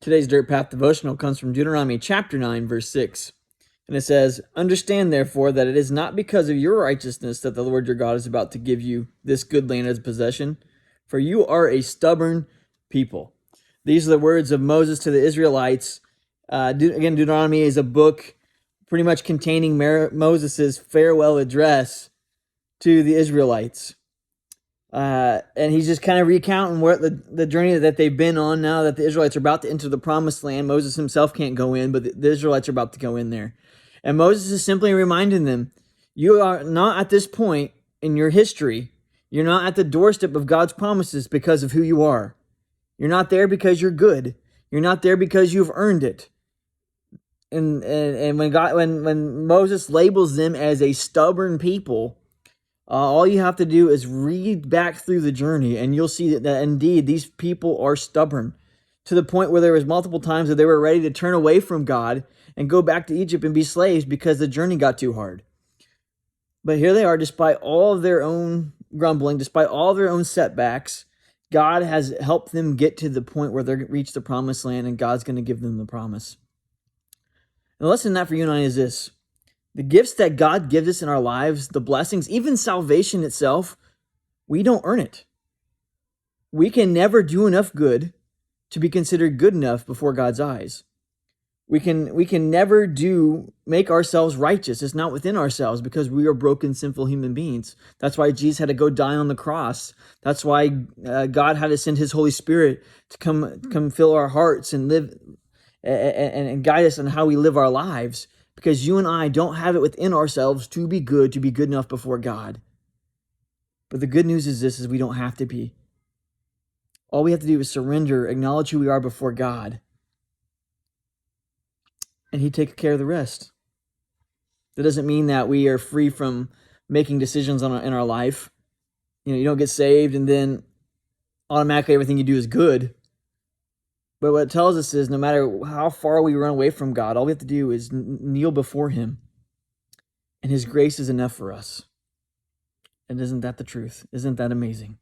Today's Dirt Path devotional comes from Deuteronomy chapter 9, verse 6. And it says, "Understand therefore that it is not because of your righteousness that the Lord your God is about to give you this good land as possession, for you are a stubborn people." These are the words of Moses to the Israelites. Again, Deuteronomy is a book pretty much containing Moses' farewell address to the Israelites. And he's just kind of recounting what the journey that they've been on now that the Israelites are about to enter the promised land. Moses himself can't go in, but the Israelites are about to go in there. And Moses is simply reminding them, you are not at this point in your history. You're not at the doorstep of God's promises because of who you are. You're not there because you're good. You're not there because you've earned it. And when Moses labels them as a stubborn people, all you have to do is read back through the journey, and you'll see that indeed these people are stubborn to the point where there was multiple times that they were ready to turn away from God and go back to Egypt and be slaves because the journey got too hard. But here they are, despite all of their own grumbling, despite all of their own setbacks, God has helped them get to the point where they reach the promised land, and God's going to give them the promise. And the lesson in that for you and I is this: the gifts that God gives us in our lives, the blessings, even salvation itself, we don't earn it. We can never do enough good to be considered good enough before God's eyes. We can never make ourselves righteous. It's not within ourselves because we are broken, sinful human beings. That's why Jesus had to go die on the cross. That's why God had to send his Holy Spirit to come fill our hearts and live and guide us on how we live our lives. Because you and I don't have it within ourselves to be good enough before God. But the good news is this, is we don't have to be. All we have to do is surrender, acknowledge who we are before God, and he takes care of the rest. That doesn't mean that we are free from making decisions in our life. You don't get saved and then automatically everything you do is good. But what it tells us is no matter how far we run away from God, all we have to do is kneel before him. And his grace is enough for us. And isn't that the truth? Isn't that amazing?